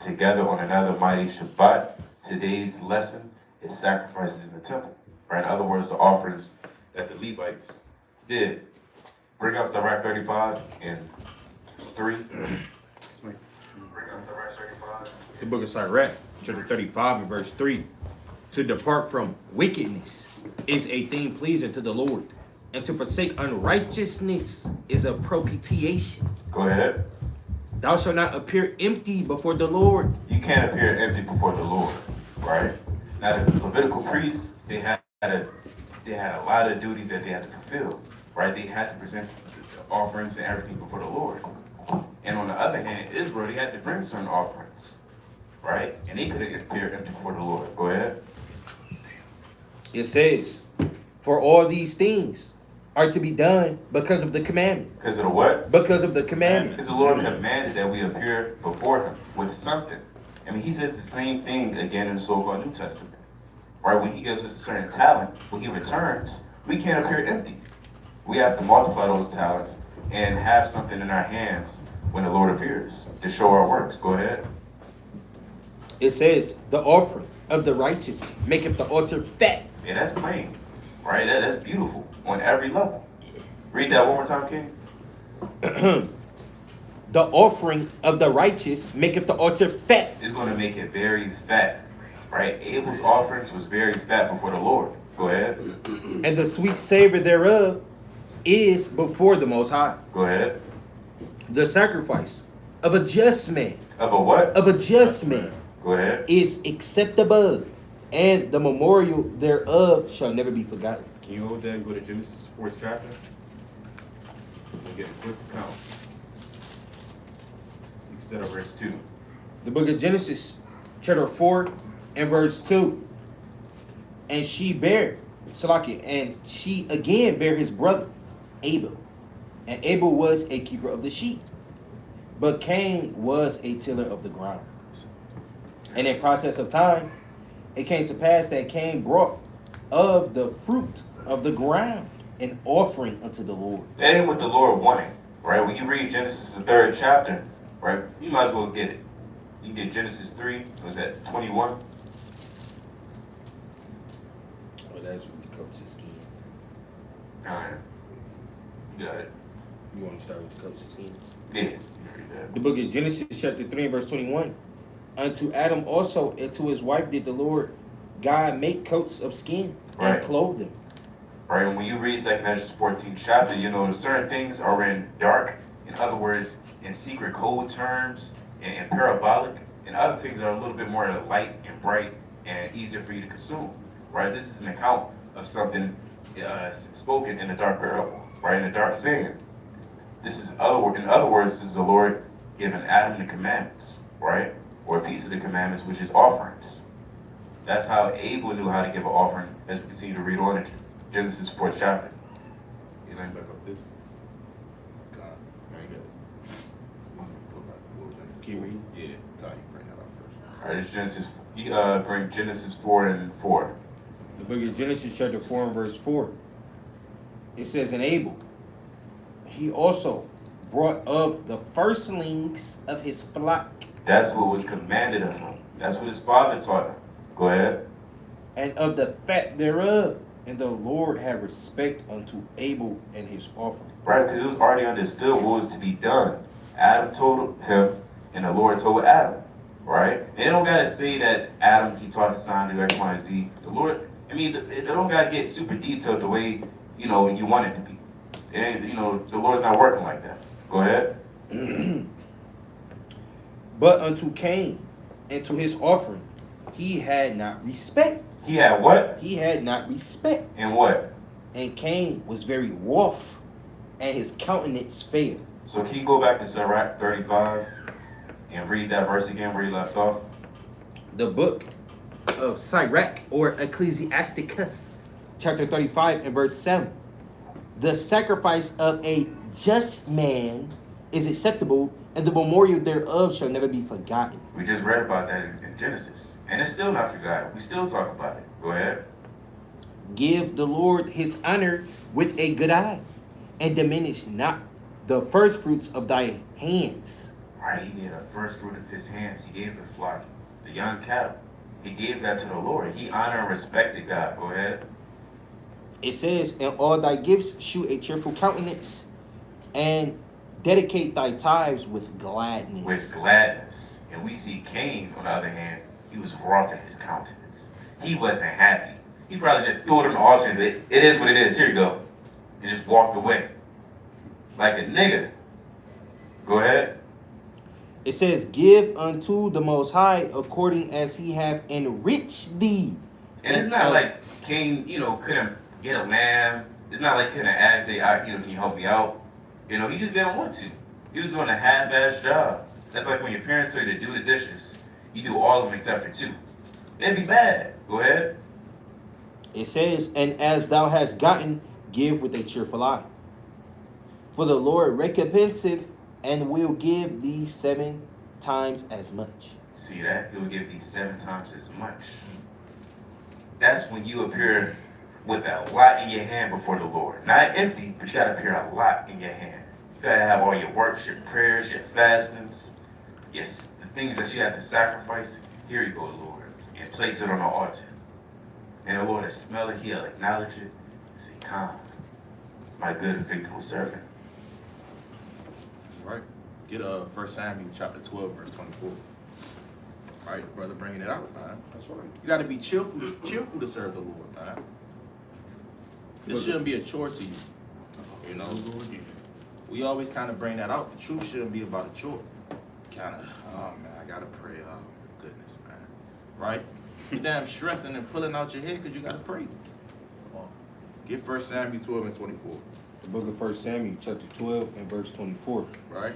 together on another mighty Shabbat. Today's lesson is sacrifices in the temple. Right? In other words, the offerings that the Levites did. Bring out Sirach 35 and 3. Bring out Sirach 35. The book of Sirach, chapter 35 and verse 3. To depart from wickedness is a thing pleasing to the Lord, and to forsake unrighteousness is a propitiation. Go ahead. Thou shalt not appear empty before the Lord. You can't appear empty before the Lord, right? Now, the Levitical priests, they had a lot of duties that they had to fulfill, right? They had to present the offerings and everything before the Lord. And on the other hand, Israel, they had to bring certain offerings, right? And they couldn't appear empty before the Lord. Go ahead. It says, for all these things are to be done because of the commandment. Because of the what? Because of the commandment. Because the Lord commanded that we appear before him with something. I mean, he says the same thing again in the so-called New Testament. Right? When he gives us a certain talent, when he returns, we can't appear empty. We have to multiply those talents and have something in our hands when the Lord appears to show our works. Go ahead. It says, the offering of the righteous maketh the altar fat. Yeah, that's plain. Right? That's beautiful on every level. Read that one more time, King. The offering of the righteous maketh the altar fat. It's going to make it very fat. Right? Abel's offerings was very fat before the Lord. Go ahead. And the sweet savor thereof is before the Most High. Go ahead. The sacrifice of a just man. Of a what? Of a just man. Go ahead. Is acceptable, and the memorial thereof shall never be forgotten. Can you hold that and go to Genesis 4th chapter? We'll get a quick account. You can set up verse 2. The book of Genesis, chapter 4 and verse 2. And she bare, Salaki, and she again bare his brother, Abel. And Abel was a keeper of the sheep, but Cain was a tiller of the ground. And in process of time, it came to pass that Cain brought of the fruit of the ground an offering unto the Lord. That ain't what the Lord wanted, right? When you read Genesis, the 3rd chapter, right, you might as well get it. You can get Genesis 3, was that 21? Oh, that's what the coach's scheme. All right. You got it. You want to start with the coach's scheme? Yeah. You read that. The book of Genesis, chapter 3 and verse 21. Unto Adam also and to his wife did the Lord God make coats of skin Right. and clothe them. Right, and when you read 2nd Genesis 14th chapter, you know certain things are in dark, in other words, in secret code terms, and parabolic, and other things are a little bit more light and bright and easier for you to consume. Right, this is an account of something spoken in a dark parable, right, in a dark saying. This is in other words, this is the Lord giving Adam the commandments, right, or a piece of the commandments, which is offerings. That's how Abel knew how to give an offering, as we continue to read on in Genesis 4th chapter. You line back up this? God. There you go. Can you read? Yeah. God, you bring that out first. All right, it's Genesis. You bring Genesis 4 and 4. The book of Genesis, chapter 4 and verse 4. It says, in Abel, he also brought up the firstlings of his flock. That's what was commanded of him. That's what his father taught him. Go ahead. And of the fat thereof. And the Lord had respect unto Abel and his offering. Right, because it was already understood what was to be done. Adam told him, and the Lord told Adam. Right? And it don't got to say that Adam, he taught his son to do X, Y, and Z. The Lord, I mean, it don't got to get super detailed the way, you want it to be. And, the Lord's not working like that. Go ahead. But unto Cain and to his offering, he had not respect. He had what? He had not respect. And what? And Cain was very wroth, and his countenance failed. So can you go back to Sirach 35 and read that verse again where you left off? The book of Sirach, or Ecclesiasticus, chapter 35 and verse 7. The sacrifice of a just man is acceptable, and the memorial thereof shall never be forgotten. We just read about that in Genesis. And it's still not forgotten. We still talk about it. Go ahead. Give the Lord his honor with a good eye, and diminish not the first fruits of thy hands. Right? He gave the first fruit of his hands. He gave the flock, the young cattle. He gave that to the Lord. He honored and respected God. Go ahead. It says, "In all thy gifts, shew a cheerful countenance, and dedicate thy tithes with gladness." With gladness. And we see Cain, on the other hand, he was wroth in his countenance. He wasn't happy. He probably just threw it on the altar and said, "It is what it is. Here you go." And just walked away. Like a nigga. Go ahead. It says, "Give unto the Most High according as he hath enriched thee." And it's not like Cain, couldn't get a lamb. It's not like he couldn't ask, "Hey, can you help me out?" He just didn't want to. He was doing a half-ass job. That's like when your parents tell you to do the dishes. You do all of them except for two. It'd be bad. Go ahead. It says, "And as thou hast gotten, give with a cheerful eye. For the Lord recompenseth and will give thee 7 times as much." See that? He will give thee 7 times as much. That's when you appear with a lot in your hand before the Lord. Not empty, but you gotta appear a lot in your hand. You gotta have all your works, your prayers, your fastings, yes, the things that you have to sacrifice. Here you go, Lord, and place it on the altar. And the Lord will smell it, he'll acknowledge it, and say, "Come, my good and faithful servant." That's right. Get 1 Samuel chapter 12, verse 24. All right, brother, bringing it out, man. That's right. You got to be cheerful to serve the Lord, man. This shouldn't be a chore to you. You know, we always kind of bring that out. The truth shouldn't be about a chore. Kind of, oh man, I gotta pray. Oh goodness, man. Right? You damn stressing and pulling out your head because you gotta pray. Get 1 Samuel 12 and 24. The book of 1 Samuel, chapter 12 and verse 24. Right?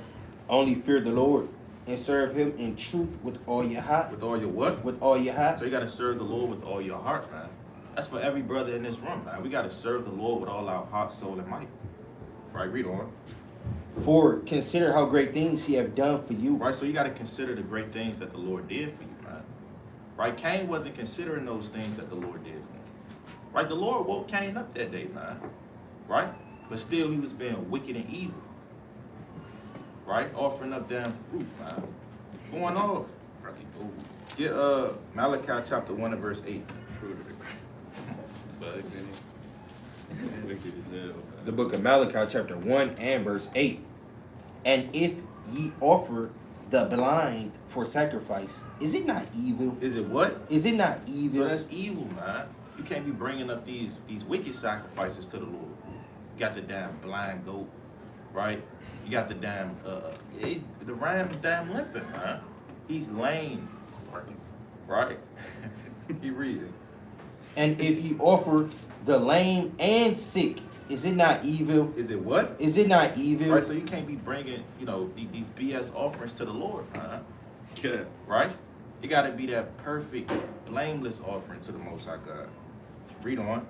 "Only fear the Lord and serve him in truth with all your heart." With all your what? With all your heart. So you gotta serve the Lord with all your heart, man. That's for every brother in this room, man. We gotta serve the Lord with all our heart, soul, and might. Right? Read on. "For consider how great things he have done for you." Right? So you gotta consider the great things that the Lord did for you, man. Right? Cain wasn't considering those things that the Lord did for him. Right? The Lord woke Cain up that day, man. Right? But still he was being wicked and evil. Right? Offering up damn fruit, man. Going off. Get Malachi chapter 1 and verse 8. Fruit of the bugs in it. It's wicked as hell, man. The book of Malachi, chapter 1 and verse 8. "And if ye offer the blind for sacrifice, is it not evil?" Is it what? Is it not So evil? that's evil, man. You can't be bringing up these wicked sacrifices to the Lord. You got the damn blind goat, right? You got the damn the ram is damn limping, man. He's lame, right? Keep reading. "And if ye offer the lame and sick, is it not evil?" Is it what? Is it not evil? Right. So you can't be bringing these BS offerings to the Lord, man. Yeah. Right? It got to be that perfect, blameless offering to the Most High God. Read on.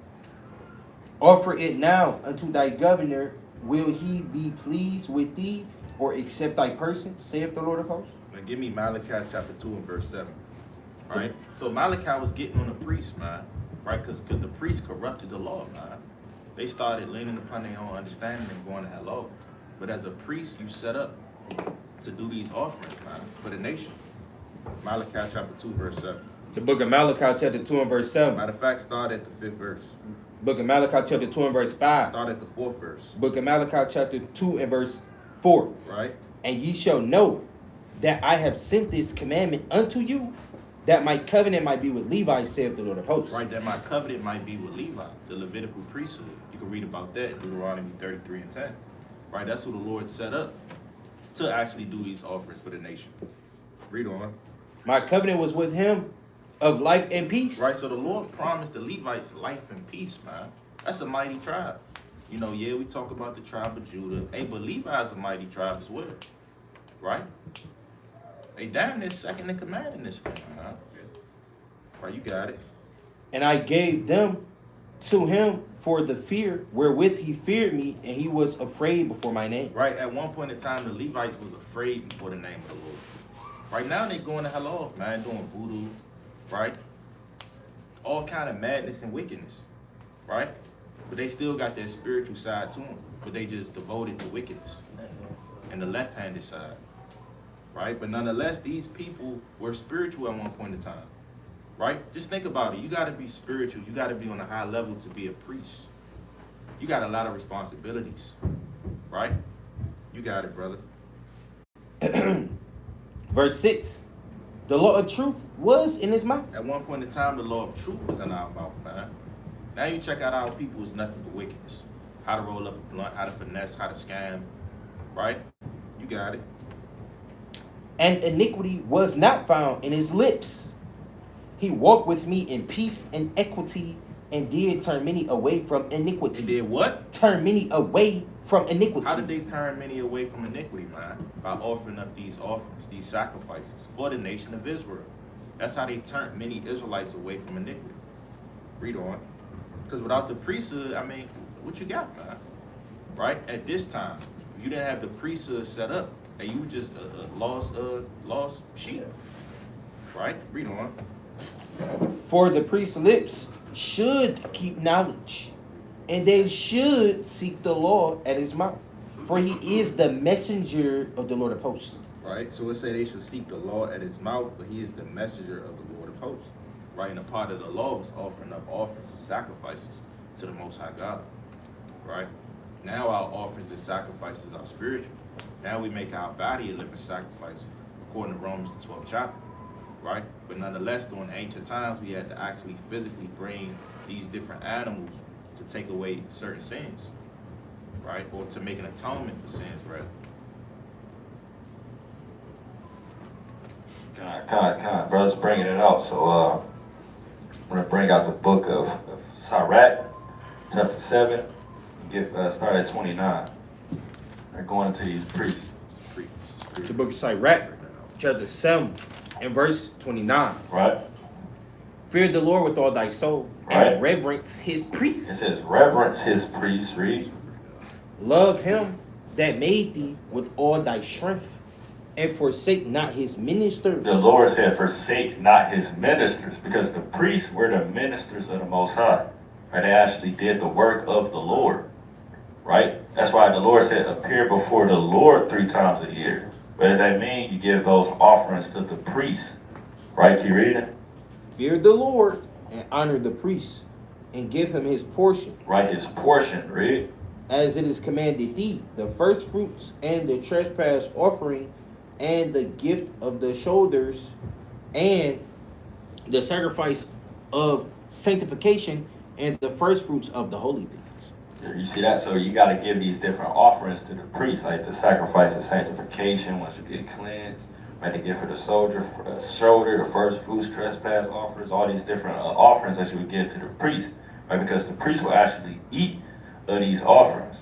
"Offer it now unto thy governor. Will he be pleased with thee, or accept thy person, saith the Lord of hosts?" Now give me Malachi chapter 2 and verse 7. All right? So Malachi was getting on the priests, man. Right? Because the priests corrupted the law, man. They started leaning upon their own understanding and going to hello. But as a priest, you set up to do these offerings, man, for the nation. Malachi chapter 2 verse 7. The book of Malachi, chapter 2 and verse 7. Matter of fact, start at the 5th verse. Book of Malachi, chapter 2 and verse 5. Start at the 4th verse. Book of Malachi, chapter 2 and verse 4. Right? "And ye shall know that I have sent this commandment unto you, that my covenant might be with Levi, saith the Lord of hosts." Right, that my covenant might be with Levi, the Levitical priesthood. You can read about that in Deuteronomy 33 and 10. Right, that's who the Lord set up to actually do these offerings for the nation. Read on. "My covenant was with him of life and peace." Right, so the Lord promised the Levites life and peace, man. That's a mighty tribe. Yeah, we talk about the tribe of Judah. Hey, but Levi is a mighty tribe as well. Right? They damn near second in command in this thing, man. Right, you got it. "And I gave them to him for the fear wherewith he feared me, and he was afraid before my name." Right, at one point in time, the Levites was afraid before the name of the Lord. Right now, they going to hell off, man, doing voodoo, right? All kind of madness and wickedness, right? But they still got their spiritual side to them, but they just devoted to wickedness and the left-handed side. right? But nonetheless, these people were spiritual at one point in time, right? Just think about it. You got to be spiritual. You got to be on a high level to be a priest. You got a lot of responsibilities, right? You got it, brother. Verse 6. The law of truth was in his mouth. At one point in time, the law of truth was in our mouth, man. Now you check out our people is nothing but wickedness. How to roll up a blunt, how to finesse, how to scam, right? You got it. And iniquity was not found in his lips. He walked with me in peace and equity, and did turn many away from iniquity. He did what? Turn many away from iniquity. How did they turn many away from iniquity, man? By offering up these offerings, these sacrifices for the nation of Israel. That's how they turned many Israelites away from iniquity. Read on. Because without the priesthood, I mean, what you got, man? Right? At this time, you didn't have the priesthood set up, and you were just lost sheep. Right? Read on. For the priest's lips should keep knowledge, and they should seek the law at his mouth. For he is the messenger of the Lord of hosts. Right? So it say they should seek the law at his mouth, for he is the messenger of the Lord of hosts. Right? And a part of the law was offering up offerings and sacrifices to the Most High God. Right? Now our offerings and sacrifices are spiritual. Now we make our body a living sacrifice, according to Romans the 12th chapter. Right? But nonetheless, during ancient times, we had to actually physically bring these different animals to take away certain sins. Right? Or to make an atonement for sins, rather. Kind. Brothers bringing it out. So I'm going to bring out the book of Sirach, chapter 7. Start at 29. They're going into these priests. The book of Sirach, chapter 7, and verse 29. Right? Fear the Lord with all thy soul, Right. and reverence his priests. It says, reverence his priests. Read. Love him that made thee with all thy strength, and forsake not his ministers. The Lord said, forsake not his ministers, because the priests were the ministers of the Most High. Right? They actually did the work of the Lord. Right? That's why the Lord said, appear before the Lord 3 times a year. What does that mean? You give those offerings to the priests. Right? Keep reading. Fear the Lord and honor the priest, and give him his portion. Right? His portion. Read. As it is commanded thee, the first fruits and the trespass offering, and the gift of the shoulders, and the sacrifice of sanctification, and the first fruits of the holy things. You see that? So you got to give these different offerings to the priest, like the sacrifice of sanctification once you get cleansed. Right? The gift for the shoulder, the first fruits, trespass offerings, all these different offerings that you would give to the priest. Right? Because the priest will actually eat of these offerings.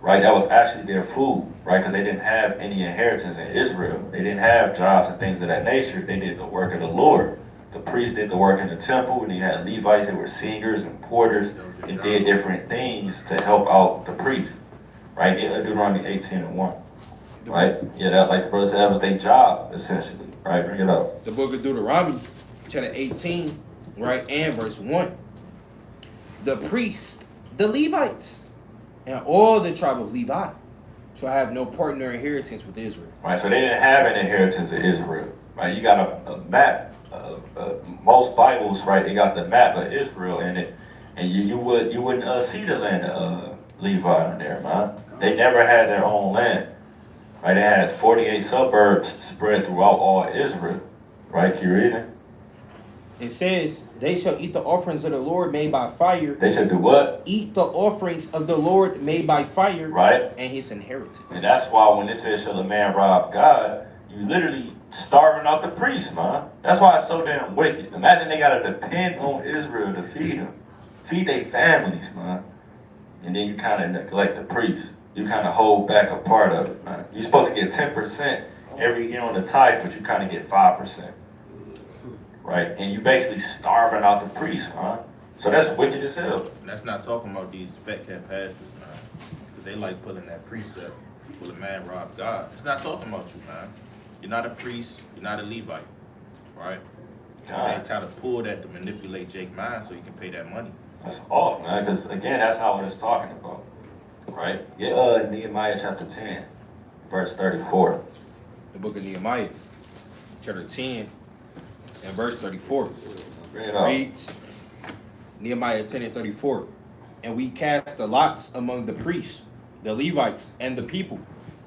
Right? That was actually their food. Right? Because they didn't have any inheritance in Israel. They didn't have jobs and things of that nature. They did the work of the Lord. The priests did the work in the temple, and you had Levites that were singers and porters and did different things to help out the priest. Right? Deuteronomy 18:1. Right? Yeah, that, like the brother said, that was their job, essentially. Right? Bring it up. The book of Deuteronomy, chapter 18, right, and verse 1. The priests, the Levites, and all the tribe of Levi shall have no part in their inheritance with Israel. Right? So they didn't have an inheritance in Israel. Right? You got a map. Most Bibles, right, they got the map of Israel in it, and you wouldn't see the land of Levi in there, man. They never had their own land. Right? They had 48 suburbs spread throughout all Israel. Right? Keep reading. It says, they shall eat the offerings of the Lord made by fire. They should do what? Eat the offerings of the Lord made by fire. Right? And his inheritance. And that's why when it says, shall a man rob God, you literally starving out the priest, man. That's why it's so damn wicked. Imagine they gotta depend on Israel to feed them. Feed their families, man. And then you kind of neglect the priest. You kind of hold back a part of it, man. You're supposed to get 10% every year on the tithe, but you kind of get 5%. Right? And you basically starving out the priest, man. So that's wicked as hell. And that's not talking about these fat cat pastors, man. Because they like pulling that precept, will a man rob God? It's not talking about you, man. You're not a priest, you're not a Levite, right? God. They try to pull that to manipulate Jake's mind so he can pay that money. That's off, man, because again, that's not what it's talking about, right? Yeah, Nehemiah chapter 10, verse 34. The The book of Nehemiah, chapter 10, and verse 34. Read it out. Reads Nehemiah 10 and 34. And we cast the lots among the priests, the Levites, and the people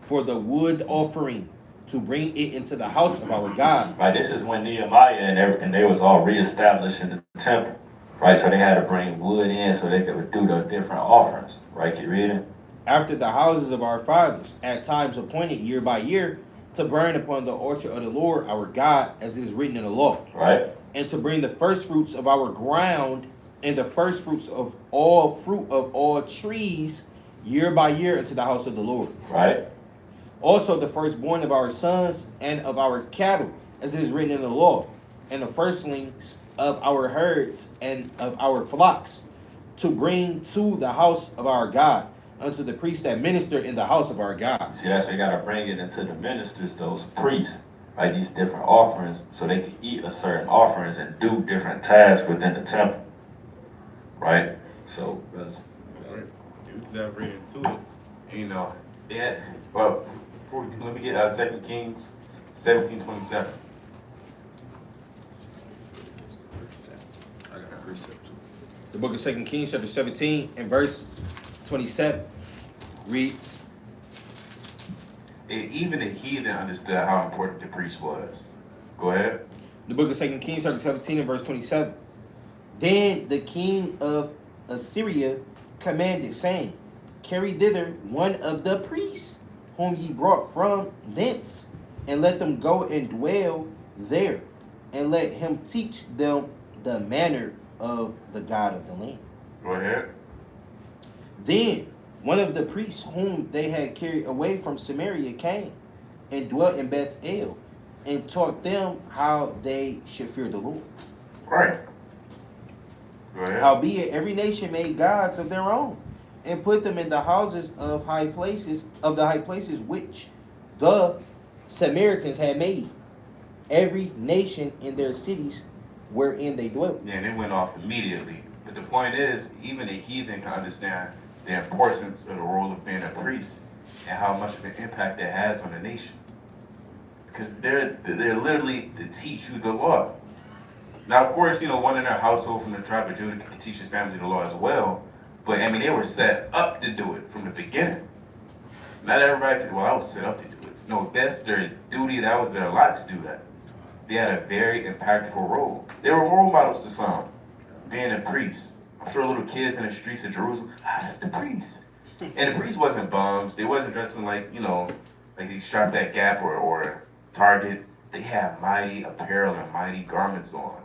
for the wood offering to bring it into the house of our God. Right, this is when Nehemiah and they was all reestablished in the temple. Right, so they had to bring wood in so they could do the different offerings. Right, keep reading. After the houses of our fathers, at times appointed year by year, to burn upon the altar of the Lord our God, as it is written in the law. Right. And to bring the first fruits of our ground and the first fruits of all fruit of all trees year by year into the house of the Lord. Right. Also the firstborn of our sons and of our cattle, as it is written in the law, and the firstlings of our herds and of our flocks, to bring to the house of our God, unto the priests that minister in the house of our God. See, that's why you got to bring it into the ministers, those priests, right? These different offerings, so they can eat a certain offerings and do different tasks within the temple, right? So, that's, All right. You can dive right into it. You know, yeah. Well, let me get 2 Kings 17:27. I got a precept too. The book of 2 Kings, chapter 17, and verse 27 reads, And even the heathen understood how important the priest was. Go ahead. the book of 2 Kings, chapter 17, and verse 27. Then the king of Assyria commanded, saying, Carry thither one of the priests, whom ye brought from thence, and let them go and dwell there, and let him teach them the manner of the God of the land. Go ahead. Then one of the priests whom they had carried away from Samaria came and dwelt in Bethel, and taught them how they should fear the Lord. Right. Go ahead. Howbeit every nation made gods of their own, and put them in the houses of high places, which the Samaritans had made, every nation in their cities wherein they dwelt. Yeah, and it went off immediately. But the point is, even a heathen can understand the importance of the role of being a priest and how much of an impact that has on a nation. Because they're literally to teach you the law. Now, of course, one in their household from the tribe of Judah could teach his family the law as well. But, I mean, they were set up to do it from the beginning. Not everybody could, well, I was set up to do it. No, that's their duty. That was their lot to do that. They had a very impactful role. They were role models to some, being a priest. I'm sure little kids in the streets of Jerusalem, that's the priest. And the priest wasn't bums. They wasn't dressing like they shopped at Gap or Target. They had mighty apparel and mighty garments on.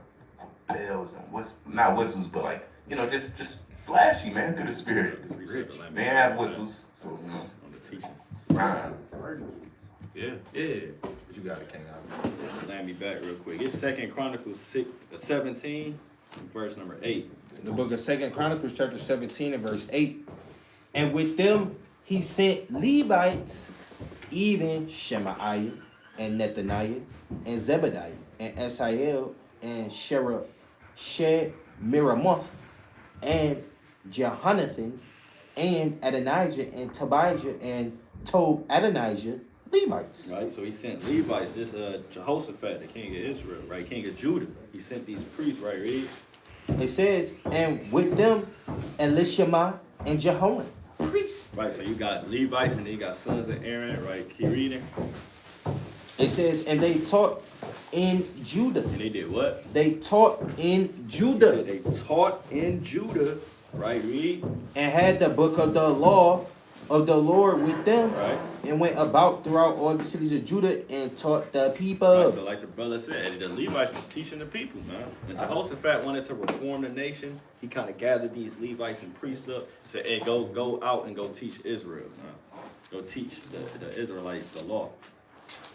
Bells and not whistles, but just flashy, man, through the spirit. Precept, They have whistles, so, on the teaching. right. Yeah. What you got it, King? Land me back real quick. It's 2 Chronicles 17, verse number 8. The book of 2 Chronicles, chapter 17, and verse 8. And with them he sent Levites, even Shemaiah, and Nethaniah, and Zebediah, and Asahel, and Shemiramoth, and Jehonathan, and Adonijah, and Tobijah, and Adonijah, Levites. Right, so he sent Levites. This Jehoshaphat, the king of Israel, right, king of Judah. He sent these priests, right, read. It says, and with them Elishama and Jehoram, priests. Right, so you got Levites and then you got sons of Aaron, right? Keep reading. It says, and they taught in Judah. And they did what? They taught in So Judah, they taught in Judah, right? Read. and had the book of the law of the Lord with them, Right. and went about throughout all the cities of Judah and taught the people. Right, so like the brother said, the Levites was teaching the people, man. When Jehoshaphat wanted to reform the nation, he kind of gathered these Levites and priests up and said, hey, go out and go teach Israel, man. Go teach the Israelites the law.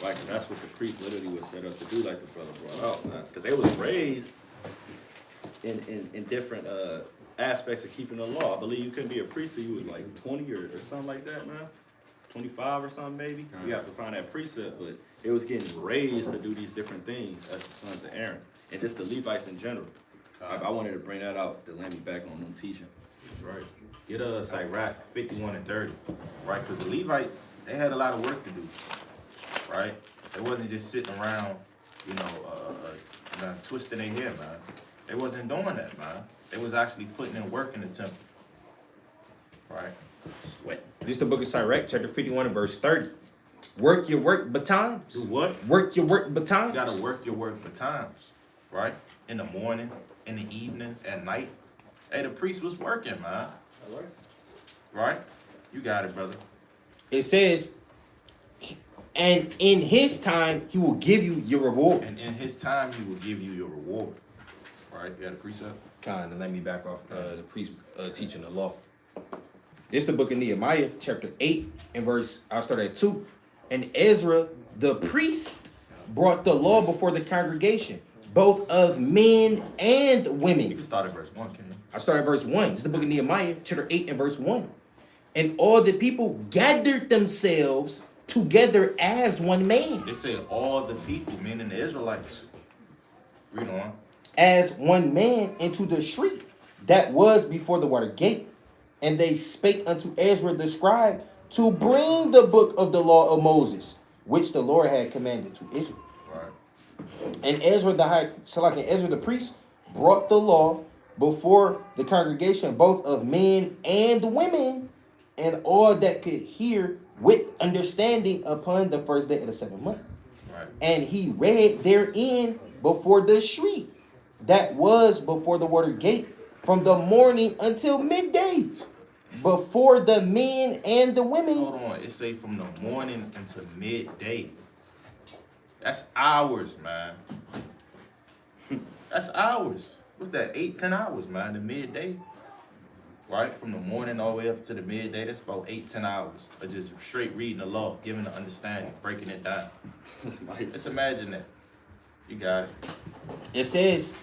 Right, because that's what the priest literally was set up to do, like the brother brought out, man. Because they was raised in different aspects of keeping the law. I believe you couldn't be a priest till you was like 20 or something like that, man. 25 or something maybe. You have to find that precept, but it was getting raised to do these different things as the sons of Aaron. And just the Levites in general. I wanted to bring that out to land me back on them teaching. Right. Get Sirach 51 and 30. Right, because the Levites, they had a lot of work to do. Right? They wasn't just sitting around, twisting their hair, man. They wasn't doing that, man. They was actually putting in work in the temple. Right? Sweat. This is the book of Sirach, chapter 51 and verse 30. Work your work betimes. Do what? Work your work betimes. You gotta work your work betimes, right? In the morning, in the evening, at night. Hey, the priest was working, man. All right. Right? You got it, brother. It says, and in his time, he will give you your reward. And in his time, he will give you your reward. Right? You got a precept? Kind of let me back off the priest teaching the law. This is the book of Nehemiah, chapter 8, and I'll start at 2. And Ezra, the priest, brought the law before the congregation, both of men and You women. can start at verse 1, can you? I start at verse 1. This is the book of Nehemiah, chapter 8, and verse 1. And all the people gathered themselves together as one man. They say all the people, meaning the Israelites. Read on. As one man into the street that was before the water gate. And they spake unto Ezra the scribe to bring the book of the law of Moses, which the Lord had commanded to Israel. Right. And Ezra the priest brought the law before the congregation, both of men and women, and all that could hear with understanding upon the first day of the 7th month. Right. And he read therein before the street that was before the water gate from the morning until midday, before the men and the women. Hold on. It say from the morning until midday. That's hours, man. That's hours. What's that? 8-10 hours, man. The midday. Right? From the morning all the way up to the midday, that's about 8-10 hours of just straight reading the law, giving the understanding, breaking it down. Let's imagine that. You got it. It says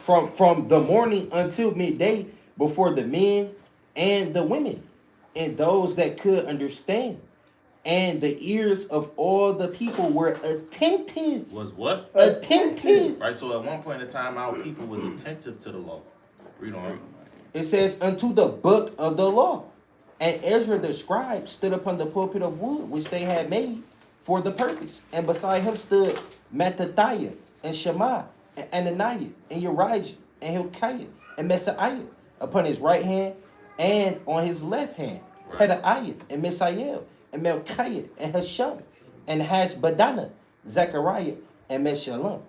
from the morning until midday before the men and the women and those that could understand. And the ears of all the people were attentive. Was what? Attentive. Right, so at one point in time, our people was attentive to the law. Read on. It says, unto the book of the law. And Ezra the scribe stood upon the pulpit of wood, which they had made for the purpose. And beside him stood Mattathiah, and Shema, and Ananiah, and Uriah, and Hilkiah, and Messiah, upon his right hand, and on his left hand, Pedaiah, and Mishael, and Melchiah, and Hashum, and Hashbadana, Zechariah, and Meshullam.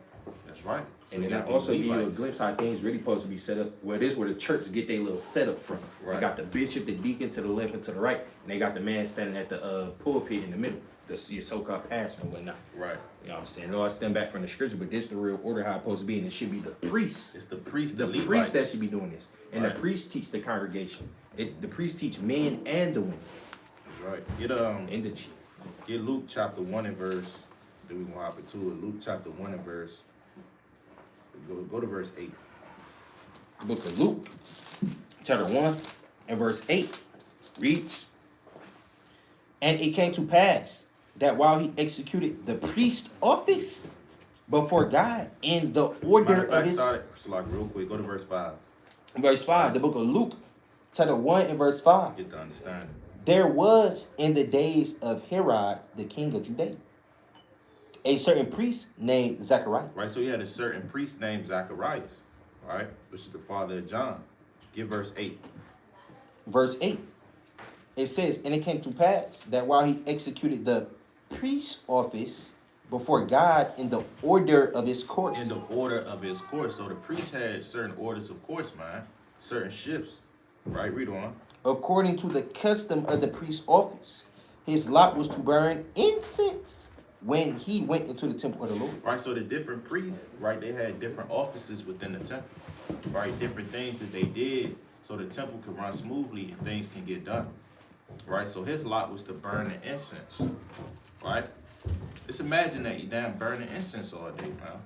That's right. So And then you I got also these give you a Levites. glimpse how things really supposed to be set up. Well, this is where the church get their little setup from. Right. They got the bishop, the deacon to the left and to the right, and they got the man standing at the pulpit in the middle, your so-called pastor and whatnot. Right. You know what I'm saying? No, I stand back from the scripture, but this is the real order how it's supposed to be, and it should be the priest. It's the priest, The the Levites. priest that should be doing this, and Right. the priest teach the congregation. The priest teach men and the women That's right. and the chief. Get Luke chapter 1 and verse. Then we gonna hop into it. Luke chapter 1 and verse. Go to verse 8. The book of Luke, chapter 1 and verse 8 reads, and it came to pass that while he executed the priest office before God in the order Matter of of fact, his... start it. Like real quick. Go to verse 5. Verse 5, the book of Luke, chapter 1 and verse 5. Get to understand. There was in the days of Herod, the king of Judea, a certain priest named Zacharias. Right. So he had a certain priest named Zacharias. Right. Which is the father of John. Give verse 8. Verse 8. It says, and it came to pass that while he executed the priest office before God in the order of his course. In the order of his course. So the priest had certain orders of course, man. Certain shifts. Right. Read on. According to the custom of the priest's office, his lot was to burn incense when he went into the temple of the Lord. Right, so the different priests, right, they had different offices within the temple, right, different things that they did so the temple could run smoothly and things can get done, right? So his lot was to burn the incense, right? Just imagine that you damn burning incense all day, man.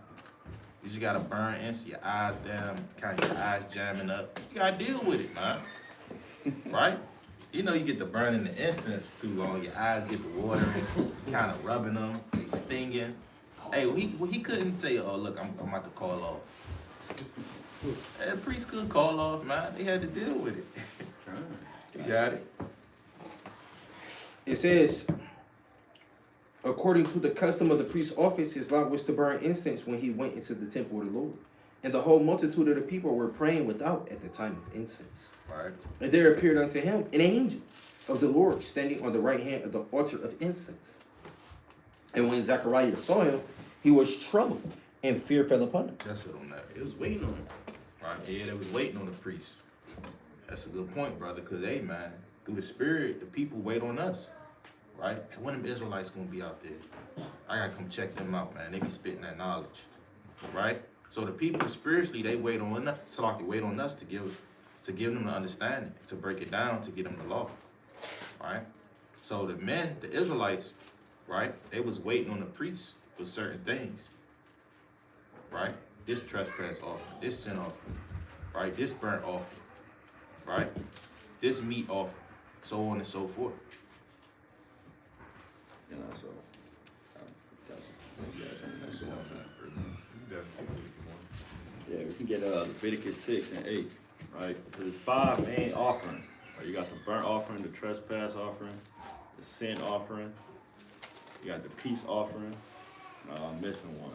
You just gotta burn incense, your eyes down, kind of your eyes jamming up. You gotta deal with it, man, right? You know, you get to burning the incense for too long, your eyes get to watering, kind of rubbing them, they stinging. Hey, he couldn't say, oh, look, I'm about to call off. The priest couldn't call off, man. They had to deal with it. You got it. It says, According to the custom of the priest's office, his lot was to burn incense when he went into the temple of the Lord. And the whole multitude of the people were praying without at the time of incense. Right. And there appeared unto him an angel of the Lord standing on the right hand of the altar of incense. And when Zechariah saw him, he was troubled, and fear fell upon him. That's it on that. It was waiting on him. Right. Yeah, they was waiting on the priest. That's a good point, brother. Cause hey, man, through the Spirit, the people wait on us. Right. And when them Israelites gonna be out there? I gotta come check them out, man. They be spitting that knowledge. Right. So the people spiritually, they wait on us. So like they wait on us to give them the understanding, to break it down, to give them the law. Right. So the men, the Israelites, right, they was waiting on the priests for certain things. Right. This trespass offering, this sin offering, right? This burnt offering, right? This meat offering, so on and so forth. You know, so That's a long time. yeah, we can get Leviticus 6 and 8, right? So there's 5 main offerings. Right? You got the burnt offering, the trespass offering, the sin offering. You got the peace offering. I'm missing one.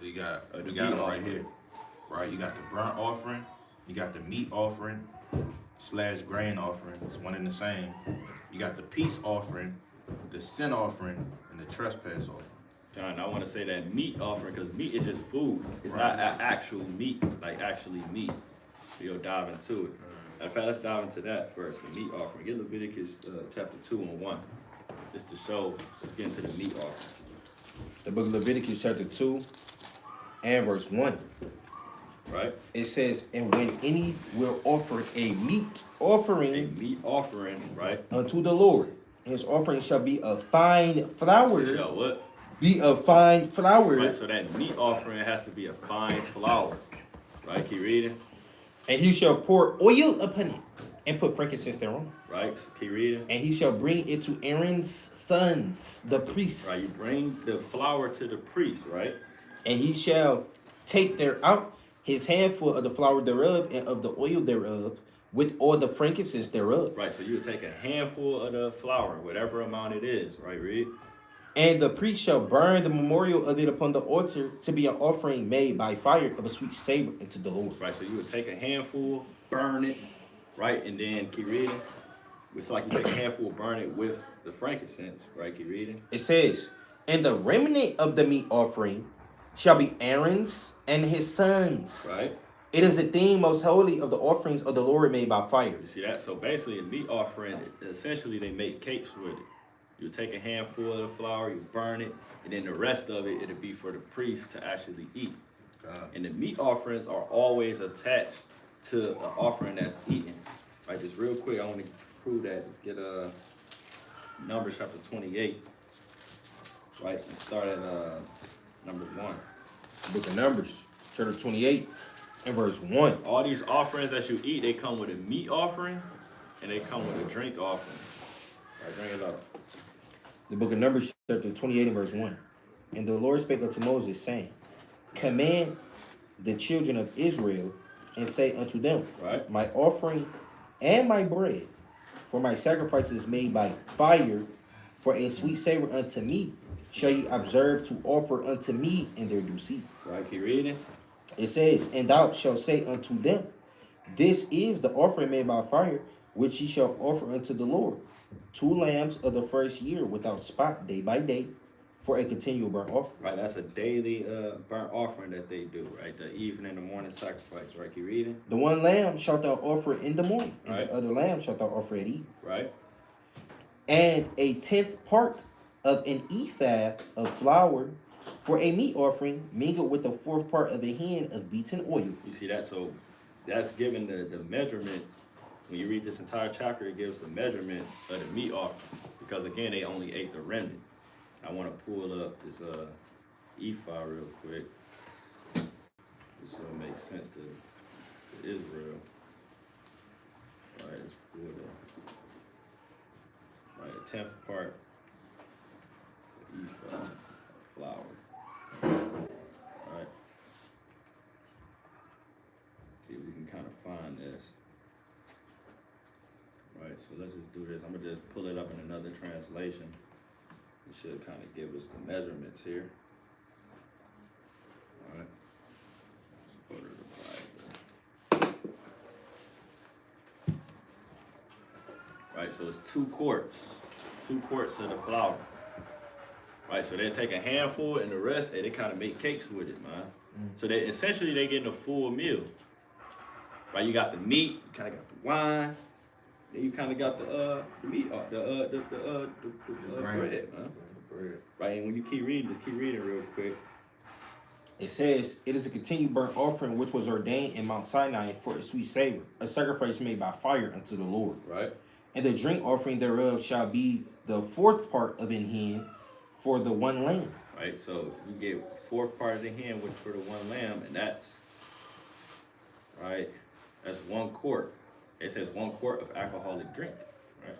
We got The them meat right offering. here, right? You got the burnt offering, you got the meat offering / grain offering. It's one and the same. You got the peace offering, the sin offering, and the trespass offering. John, I want to say that meat offering because meat is just food. It's Right. not actual meat, like actually meat. So you'll dive into it. In fact, let's dive into that first. The meat offering. Get Leviticus chapter 2 and 1. Just to show, let's get into the meat offering. The book of Leviticus chapter 2 and verse 1. Right? It says, and when any will offer a meat A offering meat offering, right? unto the Lord, his offering shall be of fine flour. Shall what? Be of fine flour. Right, so that meat offering has to be a fine flour. Right? Keep reading. And he shall pour oil upon it, and put frankincense thereon. Right? So keep reading. And he shall bring it to Aaron's sons, the priests. Right, you bring the flour to the priest, right? And he shall take thereout his handful of the flour thereof, and of the oil thereof, with all the frankincense thereof. Right, so you would take a handful of the flour, whatever amount it is, right, read? And the priest shall burn the memorial of it upon the altar to be an offering made by fire of a sweet savor unto the Lord. Right, so you would take a handful, burn it, right, and then keep reading. It's like you take a handful, burn it with the frankincense, right, keep reading. It says, and the remnant of the meat offering shall be Aaron's and his sons. Right? It is the thing most holy of the offerings of the Lord made by fire. You see that? So basically, a meat offering, essentially, they make cakes with it. You take a handful of the flour, you burn it, and then the rest of it, it'll be for the priest to actually eat. And the meat offerings are always attached to an offering that's eaten. Right, just real quick, I want to prove that. Let's get Numbers chapter 28. Right, and start at number 1. Book of Numbers, chapter 28, and verse 1. All these offerings that you eat, they come with a meat offering, and they come with a drink offering. Right, bring it up. The book of Numbers, chapter 28, and verse 1. And the Lord spake unto Moses, saying, command the children of Israel, and say unto them, Right. my offering and my bread, for my sacrifices made by fire, for a sweet savor unto me, shall ye observe to offer unto me in their due season. Right, keep reading. It says, and thou shalt say unto them, this is the offering made by fire, which ye shall offer unto the Lord. 2 lambs of the first year without spot, day by day, for a continual burnt offering. Right, that's a daily burnt offering that they do, right? The evening and the morning sacrifice, right? Keep reading. The 1 lamb shalt thou offer in the morning, and Right. the other lamb shalt thou offer at eve. Right? And a 10th part of an ephah of flour for a meat offering, mingled with the 4th part of a hin of beaten oil. You see that? So that's given the measurements. When you read this entire chapter, it gives the measurements of the meat offering. Because again, they only ate the remnant. I want to pull up this ephah real quick. This will make sense to Israel. All right, let's pull it up. Right, a 10th part of ephah of flour. All right. See if we can kind of find this. Right, so let's just do this. I'm gonna just pull it up in another translation. It should kind of give us the measurements here. All right. Let's go to the Bible. Right, so it's 2 quarts. 2 quarts of the flour. Right, so they take a handful and the rest, they kind of make cakes with it, man. So they essentially they getting a full meal. Right, you got the meat, you kind of got the wine, then you kind of got the meat, the bread, man. Right, and when you keep reading, just keep reading real quick. It says, it is a continued burnt offering which was ordained in Mount Sinai for a sweet savor, a sacrifice made by fire unto the Lord. Right. And the drink offering thereof shall be the 4th part of an hin for the 1 lamb. Right, so you get 4th part of the hen with for the 1 lamb, and that's right. That's 1 quart. It says 1 quart of alcoholic drink. Right.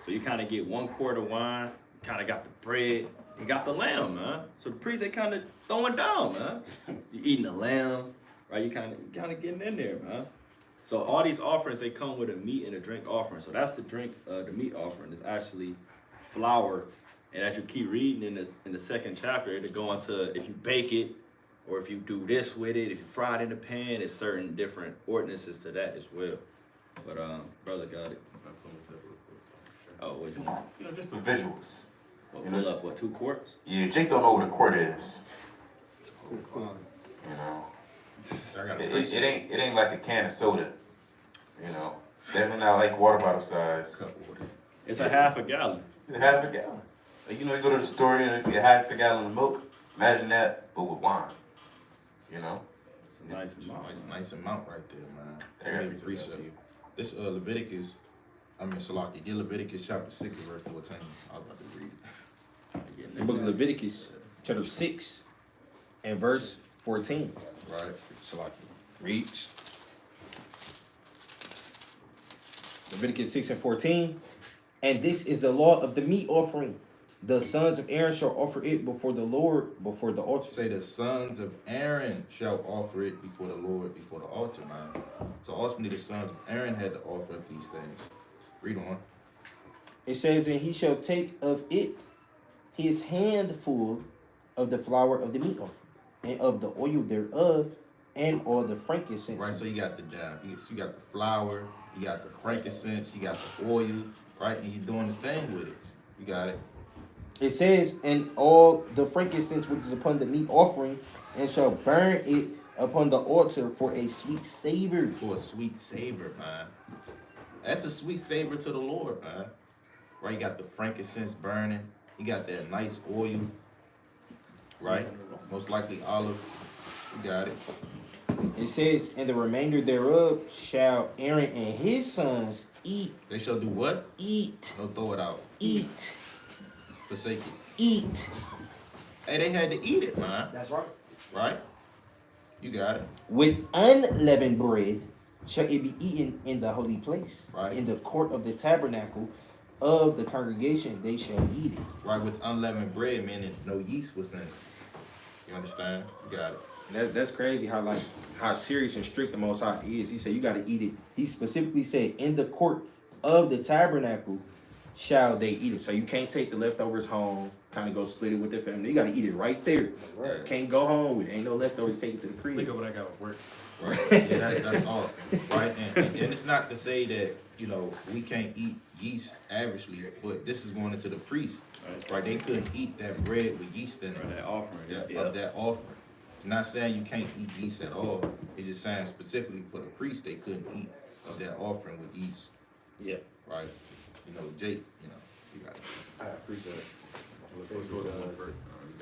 So you kind of get 1 quart of wine. You kind of got the bread. You got the lamb, man. So the priest they kind of throwing down, man. You eating the lamb, right? You kind of getting in there, man. So all these offerings they come with a meat and a drink offering. So that's the drink, the meat offering is actually flour. And as you keep reading in the 2nd chapter, it'll go into if you bake it, or if you do this with it, if you fry it in the pan, it's certain different ordinances to that as well. But brother got it. Oh, what you want? You know, just the visuals. Well, pull up what 2 quarts? Yeah, Jake don't know what a quart is. You know, it ain't like a can of soda. You know, it's definitely not like water bottle size. It's a half a gallon. Half a gallon. Like, you know, you go to the store and you see a half a gallon of milk. Imagine that, but with wine. You know? It's a nice amount. Nice amount right there, man. There Maybe 3 7. This Leviticus, Salaki, get Leviticus chapter 6 and verse 14. I was about to read it. The book of Leviticus, chapter 6 and verse 14. Right. Salaki. Reads. Leviticus 6 and 14. And this is the law of the meat offering. The sons of Aaron shall offer it before the Lord, before the altar. Say the sons of Aaron shall offer it before the Lord, before the altar, man. So ultimately the sons of Aaron had to offer up these things. Read on. It says, and he shall take of it his handful of the flour of the meat offering, and of the oil thereof, and all the frankincense. Right, so you got the you got the flour, you got the frankincense, you got the oil, right? And you're doing the thing with it. You got it. It says, and all the frankincense which is upon the meat offering, and shall burn it upon the altar for a sweet savor. For a sweet savor, man. That's a sweet savor to the Lord, man. Right, you got the frankincense burning. You got that nice oil, right? Most likely olive. You got it. It says, and the remainder thereof shall Aaron and his sons eat. They shall do what? Eat. Don't throw it out. Eat. Forsake it. Eat. Hey, they had to eat it, man. That's right. Right? You got it. With unleavened bread shall it be eaten in the holy place. Right. In the court of the tabernacle of the congregation they shall eat it. Right, with unleavened bread, meaning no yeast was in it. You understand? You got it. That's crazy how serious and strict the Most High is. He said you got to eat it. He specifically said in the court of the tabernacle shall they eat it. So you can't take the leftovers home, kind of go split it with their family. You got to eat it right there. Right. Can't go home with it. Ain't no leftovers. Take it to the crib. Look at what I got with work. Right. Yeah, that's all. Right. And it's not to say that, you know, we can't eat yeast averagely, but this is going into the priest. Right. They couldn't eat that bread with yeast in it. Or that offering. Of that offering. It's not saying you can't eat yeast at all. It's just saying specifically for the priest they couldn't eat of that offering with yeast. Yeah. Right. You know, Jake, you know, you got it. I appreciate it. Let's go to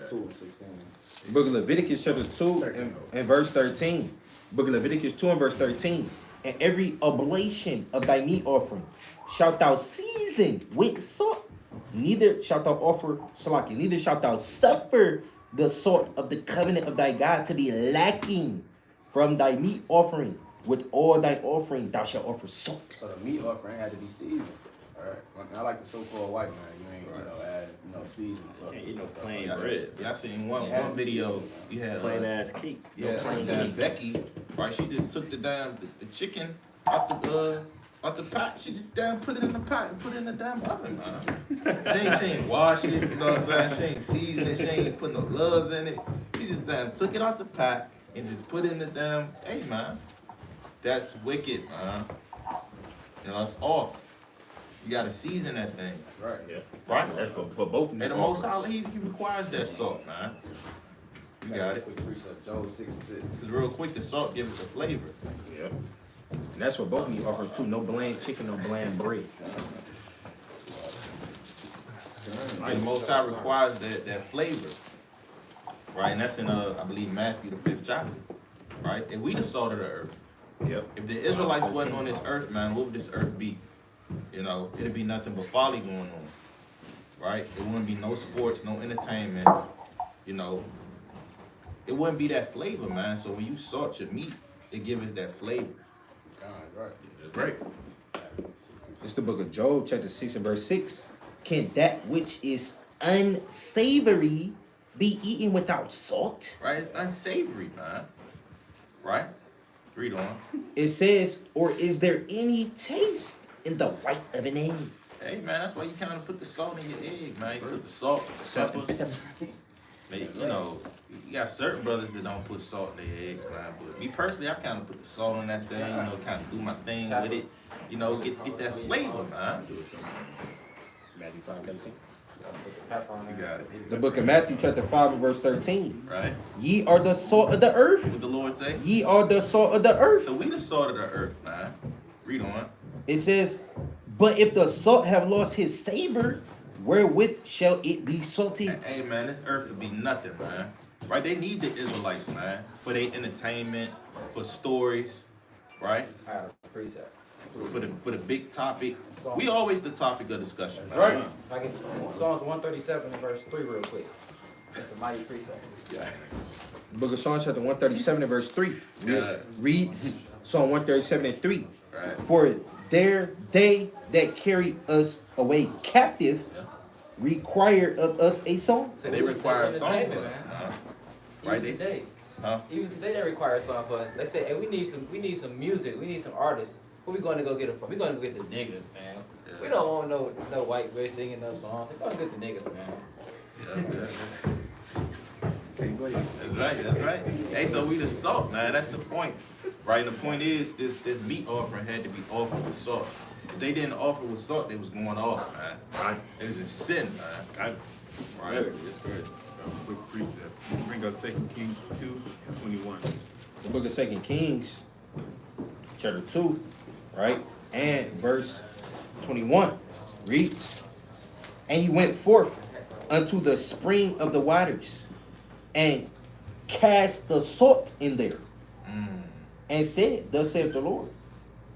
2:16. Book of Leviticus chapter 2 and verse 13. Book of Leviticus 2 and verse 13. And every oblation of thy meat offering shalt thou season with salt. Neither shalt thou offer salaki. Neither shalt thou suffer the salt of the covenant of thy God to be lacking from thy meat offering. With all thy offering thou shalt offer salt. So the meat offering had to be seasoned. Alright. Not like the so-called white man. You ain't, add, seasoning. So. Can't eat no plain Yeah, bread. I seen one video. You had Plain ass cake. yeah, plain that cake. Becky, right? She just took the chicken out the Out the pot, she just damn put it in the pot and put it in the damn oven, man. She ain't wash it, you know what I'm saying? She ain't season it, she ain't put no love in it. She just damn took it out the pot and just put it in the damn, hey man. That's wicked, man. You know, it's off. You gotta season that thing. Right. Yeah. Right. That's for both of And them. the Most High, he requires that salt, man. You got it. Quick precept, Job 66. Cause real quick, the salt gives it the flavor. Yep. And that's what both meat offers too. No bland chicken, no bland bread. Right, the Most High requires that flavor. Right, and that's in I believe Matthew the 5th chapter. Right, and we the salt of the earth. Yep. If the Israelites wasn't on this earth, man, what would this earth be? You know, it'd be nothing but folly going on. Right, it wouldn't be no sports, no entertainment. You know, it wouldn't be that flavor, man. So when you salt your meat, it gives us that flavor. Right. Great. It's the book of Job, chapter 6 and verse 6. Can that which is unsavory be eaten without salt? Right, it's unsavory, man. Right. Read on. It says, or is there any taste in the white of an egg? Hey man, that's why you kind of put the salt in your egg, man. You put the salt, pepper. You know, you got certain brothers that don't put salt in their eggs, man. But me personally, I kind of put the salt on that thing. You know, kind of do my thing with it. You know, get that flavor, man. Matthew 5:13. You got it. The book of Matthew, chapter 5 and verse 13. Right. Ye are the salt of the earth. What the Lord say? Ye are the salt of the earth. So we the salt of the earth, man. Read on. It says, but if the salt have lost his savor, wherewith shall it be salted? Hey man, this earth would be nothing, man. Right? They need the Israelites, man, for their entertainment, for stories, right? I had a precept. For the big topic. We always the topic of discussion, man. Right. I can Psalms 137 verse 3 real quick. That's a mighty precept. The book of Psalms, chapter 137 and verse 3. Yeah. Reads Psalm 137 and 3. Right. For there they that carry us away captive require of us a song. So they require a song for Entertainment, us, man. man. Right? Even today. Huh? Even today they require a song for us. They say, hey, we need some music, we need some artists. Who we going to go get it from? We going to get the niggas, man. Yeah. We don't want no white boy singing no songs. We going to get the niggas, man. That's right, that's right. Hey, so we the salt, man. That's the point. Right? The point is this meat offering had to be offered with salt. If they didn't offer with salt, they was going off, man. Right. It was in sin, man. Right. That's good. Quick precept. Bring up 2 Kings 2:21. The book of 2 Kings, chapter 2, right? And verse 21 reads, and he went forth unto the spring of the waters, and cast the salt in there, and said, thus saith the Lord,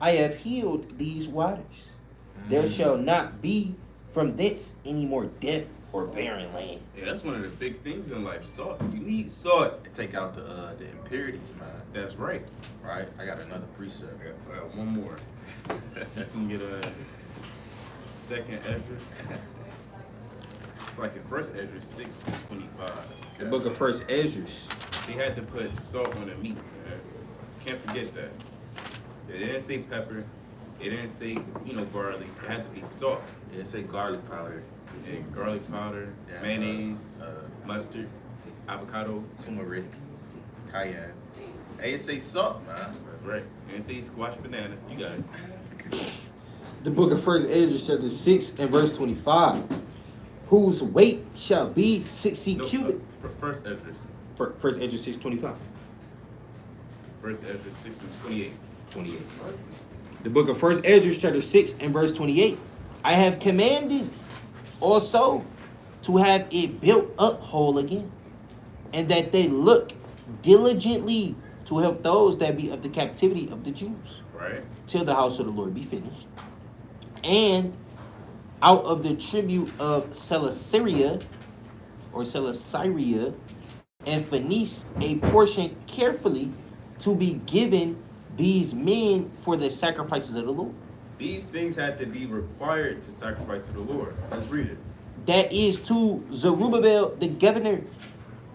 I have healed these waters. There shall not be from thence any more death or barren land. Yeah, that's one of the big things in life. Salt. You need salt. Take out the impurities, man. That's right. Right? I got another precept. I got one more. You can get a second Esdras. It's like in first Esdras 6:25. The book of First Esdras. They had to put salt on the meat. Man. Can't forget that. It didn't say pepper. It didn't say, garlic. It had to be salt. Yeah, it say garlic powder, And garlic powder, Yeah, mayonnaise, mustard, avocado. turmeric, cayenne. Hey, it say salt, man. Right. And it say squash bananas. You got it. The book of First Esdras, chapter 6 and verse 25. Whose weight shall be 60 No, cubit. first Esdras. First Esdras 6:25. First Esdras 6:28. 28. The book of First Esdras, chapter 6 and verse 28. I have commanded also to have it built up whole again, and that they look diligently to help those that be of the captivity of the Jews, Right. till the house of the Lord be finished. And out of the tribute of Celesyria, or Celesyria, and Phoenice, a portion carefully to be given these men for the sacrifices of the Lord. These things had to be required to sacrifice to the Lord. Let's read it. That is to Zerubbabel the governor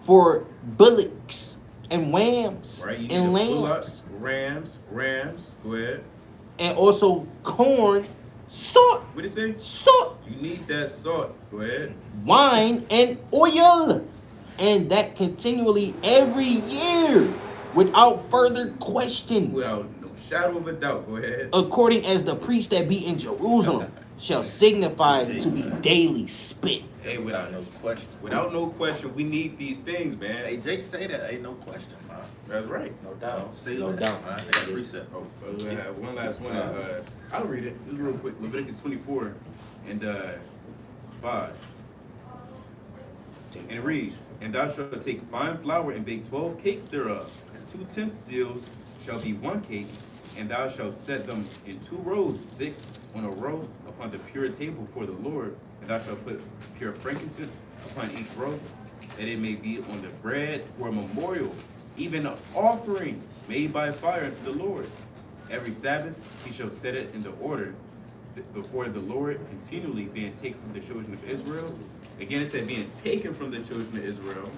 for bullocks and rams Right. You need and the lambs bullocks, rams. Go ahead. and also corn, salt, What it say? salt, You need that salt. Go ahead. wine, and oil, and that continually every year without further question, Without no shadow of a doubt. Go ahead. according as the priest that be in Jerusalem shall signify to be daily spent. Hey, without no question. Without no question, we need these things, man. Hey, Jake say that. Ain't no question, man. That's right. No doubt. Say No less, doubt. man. They got precept. Oh, we have one last one. I'll read it. Just real quick. Leviticus 24 and 5. And it reads, And thou shalt take fine flour and bake 12 cakes thereof, and 2/10 deals shall be 1 cake, and thou shalt set them in 2 rows, 6 on a row, upon the pure table for the Lord, and thou shalt put pure frankincense upon each row, that it may be on the bread for a memorial, even an offering made by fire unto the Lord. Every Sabbath he shall set it in the order before the Lord, continually being taken from the children of Israel. Again, it said being taken from the children of Israel,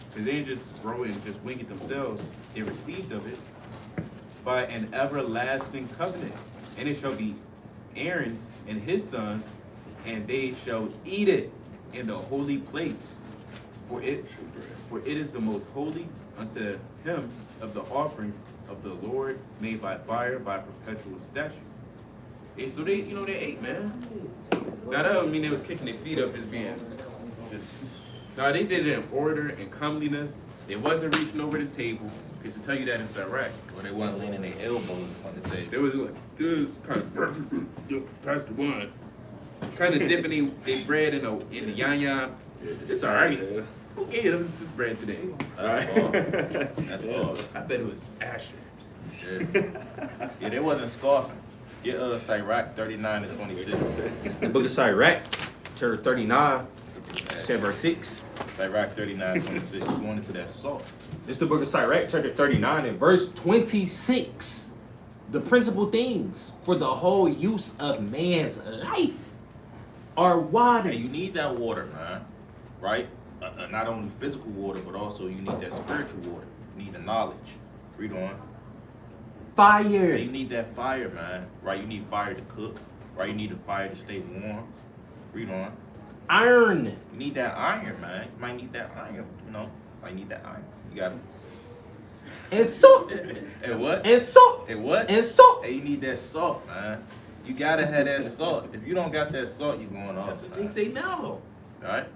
because they didn't just grow it and just wing it themselves. They received of it by an everlasting covenant. And it shall be Aaron's and his sons, and they shall eat it in the holy place. For it is the most holy unto him of the offerings of the Lord made by fire by perpetual statute. Hey, so they ate, man. Now that don't mean they was kicking their feet up as being just. No, they did it in order and comeliness. They wasn't reaching over the table. Because to tell you that in Iraq, Or they wasn't leaning their elbows on the table. there was kind of pass the wine, kind of dipping their bread in the yan. It's all right. Who ate this bread today? That's all. That's all. I bet it was Asher. Yeah, they wasn't scoffing. Get Sirach 39 and 26. The book of Sirach, chapter 39, said verse 6. Sirach 39 26. Going into that salt. This is the book of Sirach, chapter 39, and verse 26. The principal things for the whole use of man's life are water. And you need that water, man. Right? Not only physical water, but also you need that spiritual water. You need the knowledge. Read on. Fire. You need that fire, man. Right? You need fire to cook. Right? You need the fire to stay warm. Read on. Iron. You need that iron, man. You might need that iron. You know, might need that iron. You got it. And salt. And what? And salt. And what? And salt. Hey, you need that salt, man. You gotta have that salt. If you don't got that salt, you're going off. That's what they man. say now. Alright?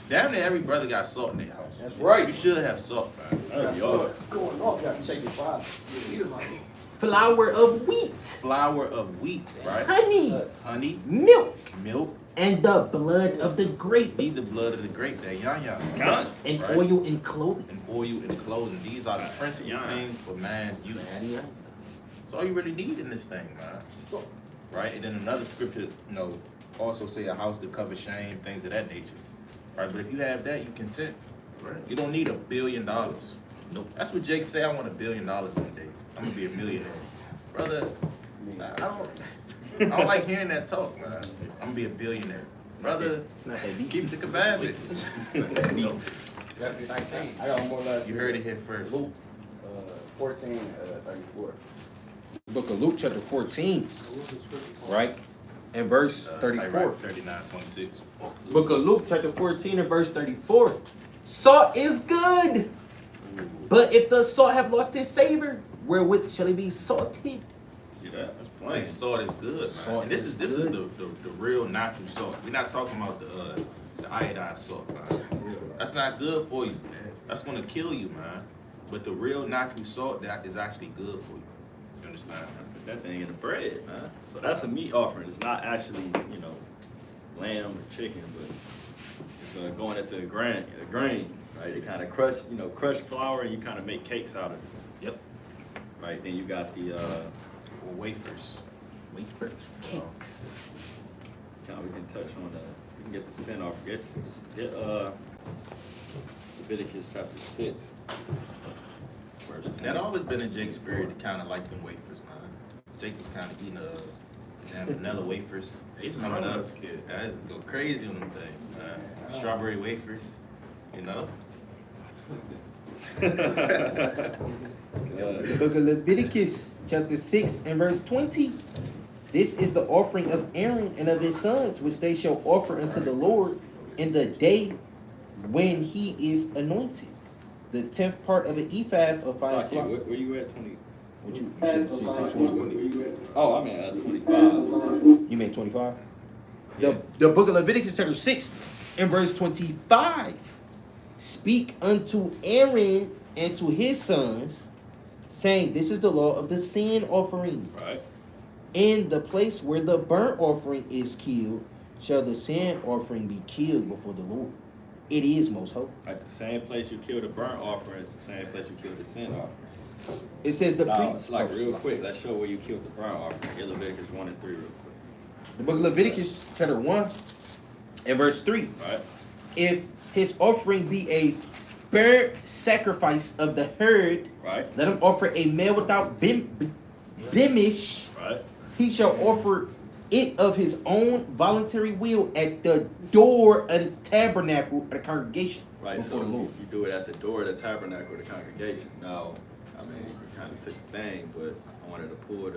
Damn near every brother got salt in their house. That's right. You should have salt, man. Going off, y'all can shake your fire. Flour of wheat. Flour of wheat, right? Honey. Honey, Milk. milk, And the blood of the grape. need the blood of the grape, that yanya. And Right. oil and clothing. And oil and clothing. These are the principal Yeah. things for man's use. That's all you really need in this thing, man. Right? And then another scripture, also say a house to cover shame, things of that nature. Right? But if you have that, you content. Right. You don't need $1 billion. Nope. That's what Jake say. I want $1 billion one day. I'm gonna be a millionaire, brother. I don't like hearing that talk, man. I'm gonna be a billionaire, brother. It's not that deep. Keep the commandments. I got one more left. You heard it here first. Luke 14, 34. Book of Luke, chapter 14, right? And verse 34. Sirach 39, 26. Book of Luke, chapter 14, and verse 34. Salt is good, but if the salt have lost its savor, wherewith shall it be salted? See that? That's Say plain. salt is good, man. Salt And this is is good. the real natural salt. We're not talking about the iodine salt, man. That's not good for you. That's gonna kill you, man. But the real natural salt that is actually good for you. You understand? Put that thing in the bread, man. So that's a meat offering. It's not actually, lamb or chicken, but it's going into a grain, right? They kind of crush flour and you kind of make cakes out of it. Yep. Right? Then you got the, Or wafers. Wafers, cakes. we can touch on we can get the sin off. Get Leviticus chapter 6. Verse And 10. that always been in Jake's spirit to kind of like them wafers, man. Jake was kind of eating damn vanilla wafers. They used to Coming when I up. was a kid. I used to go crazy on them things, man. Strawberry wafers, Good The book of Leviticus, chapter 6 and verse 20. This is the offering of Aaron and of his sons, which they shall offer unto the Lord in the day when he is anointed. The 10th part of an ephah of fine Saki, flour. where you at? 20. What you said 6:20. Oh, I mean 25. You meant 25? The book of Leviticus, chapter 6 and verse 25. Speak unto Aaron and to his sons, saying, this is the law of the sin offering. Right. In the place where the burnt offering is killed, shall the sin offering be killed before the Lord. It is most holy. Like the same place you kill the burnt offering is the same place you kill the sin offering. It says the Now, priest. it's like real quick. Let's show where you killed the burnt offering. Get Leviticus 1 and 3 real quick. The book of Leviticus, chapter 1 and verse 3. Right. If his offering be a burnt sacrifice of the herd, Right. let him offer a male without blemish. Right. He shall offer it of his own voluntary will at the door of the tabernacle of the congregation Right. before So the Lord. you do it at the door of the tabernacle of the congregation. Now, I mean, you kind of took the thing, but I wanted to pull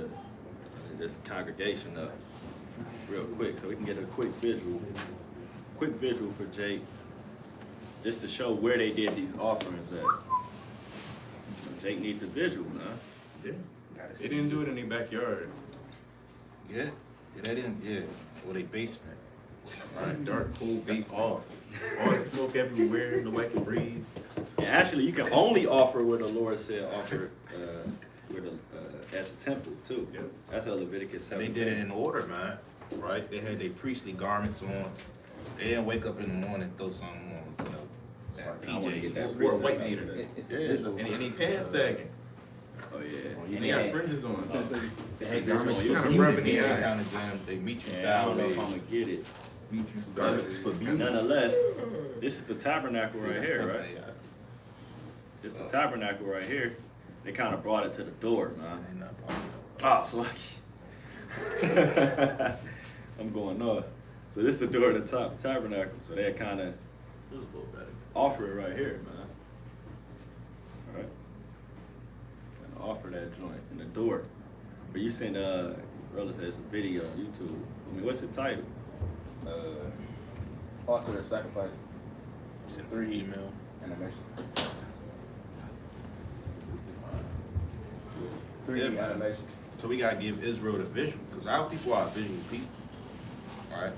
this congregation up real quick so we can get a quick visual for Jake, just to show where they did these offerings at. Jake needs the visual, man. Yeah. They didn't do it in their backyard. Yeah. Yeah, they didn't. Yeah. Or they basement. Right, dark, cool That's basement. all. All the smoke everywhere, nobody can breathe. And actually, you can only offer where the Lord said offer at the temple too. Yeah. That's how Leviticus They 7. did it in order, man. Right? They had their priestly garments on. They didn't wake up in the morning and throw something on, that I wanna get that PJs. Wore a priestess white out beater. there. It's Yeah, a visual. And he pants sagging. Oh yeah. And he got fringes on. They had garments You for kind of beauty. rubbing the They eye. kind of jam. They meet you Yeah, I don't know if I'm sideways. gonna get it. Meet you sideways for beauty. Nonetheless, this is the tabernacle right here, right? This is the tabernacle right here. They kind of brought it to the door, man. Ain't nothing wrong. Oh, so lucky. I'm going north. So this is the door of the top tabernacle. So they kind of This is a little better. offer it right here, man. All right. And offer that joint in the door. But you sent brother said it's a video on YouTube. I mean, what's the title? Altar of sacrifice Send 3 email. animation. Yeah, 3D man. animation. So we gotta give Israel the visual, because our people are visual people. Right?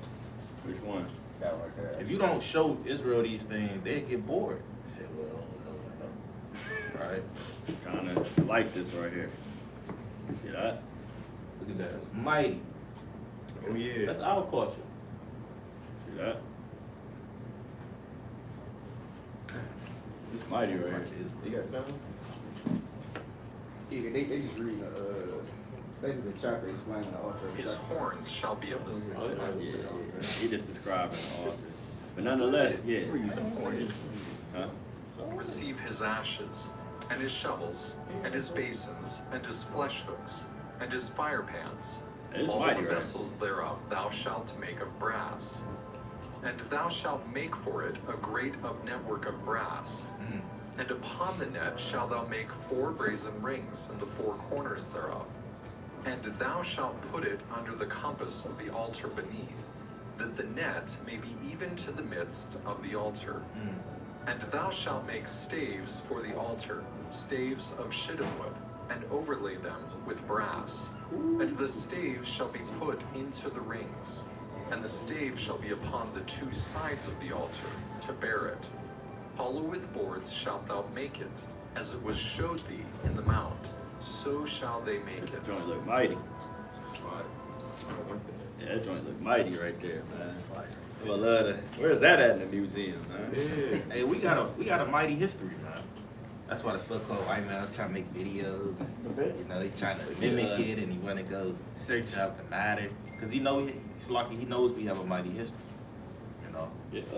Which one? That right there. If you don't show Israel these things, they get bored. They say, well, no. Right? Kind of like this right here. See that? Look at that. It's mighty. Oh yeah. That's our culture. See that? It's mighty right here. You got something? Yeah, they just read basically the chapter explaining the altar of His sacrifice. horns shall be of the sun. Yeah. He just describing the altar. But nonetheless, yeah. Huh? Receive his ashes, and his shovels, and his basins, and his flesh hooks, and his fire pans. It's All mighty, the right? vessels thereof thou shalt make of brass. And thou shalt make for it a grate of network of brass. And upon the net shalt thou make 4 brazen rings in the 4 corners thereof. And thou shalt put it under the compass of the altar beneath, that the net may be even to the midst of the altar. And thou shalt make staves for the altar, staves of shittim wood, and overlay them with brass. And the staves shall be put into the rings, and the stave shall be upon the 2 sides of the altar, to bear it. Hollow with boards shalt thou make it, as it was showed thee in the mount, so shall they make This it. joint look mighty. Yeah, that joint look mighty right there, man. I would love to. Where's that at in the museum, man? Yeah. Hey, we got a mighty history, man. That's why the so-called white man trying to make videos. And, you know, he's trying to mimic it, and he want to go search out the matter, because he knows we have a mighty history. You know. Get,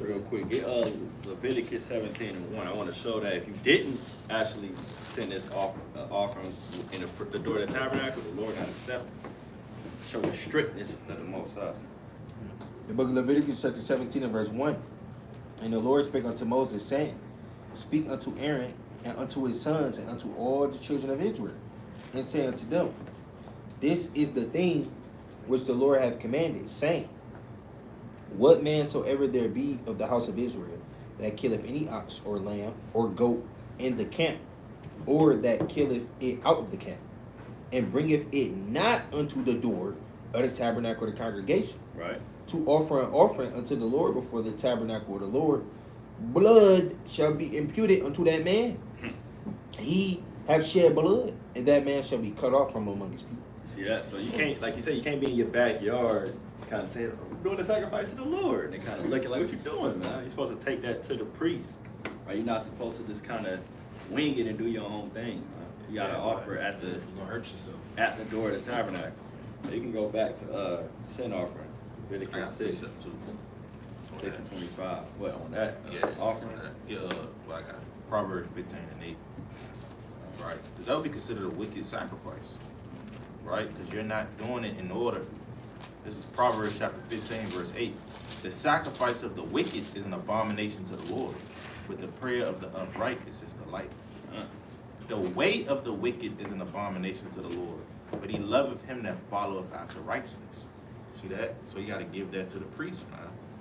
real quick, get Leviticus 17:1. I want to show that if you didn't actually send this offering in the door of the tabernacle, the Lord not accept it. Just to show the strictness of the Most High. The book of Leviticus, chapter 17 and verse 1. And the Lord spake unto Moses, saying, Speak unto Aaron and unto his sons, and unto all the children of Israel, and say unto them, this is the thing which the Lord hath commanded, saying, what man soever there be of the house of Israel that killeth any ox or lamb or goat in the camp, or that killeth it out of the camp, and bringeth it not unto the door of the tabernacle of the congregation, Right. to offer an offering unto the Lord before the tabernacle of the Lord, blood shall be imputed unto that man. He have shed blood, and that man shall be cut off from among his people. You see that? So you can't, like you said, you can't be in your backyard kind of saying, we're doing the sacrifice to the Lord. And they kind of looking like, what you doing, man? You're supposed to take that to the priest. Right? You're not supposed to just kind of wing it and do your own thing, man. You got to offer at the, You're gonna hurt yourself. at the door of the tabernacle. You can go back to sin offering, I Leviticus got 6, precept too. 6 and 25. What, on that Yeah, offering? Yeah, well, I got Proverbs 15 and 8. Right, because that would be considered a wicked sacrifice, right? Because you're not doing it in order. This is Proverbs chapter 15, verse 8. The sacrifice of the wicked is an abomination to the Lord, but the prayer of the upright is his delight. The way of the wicked is an abomination to the Lord, but he loveth him that followeth after righteousness. See that? So you got to give that to the priest, man.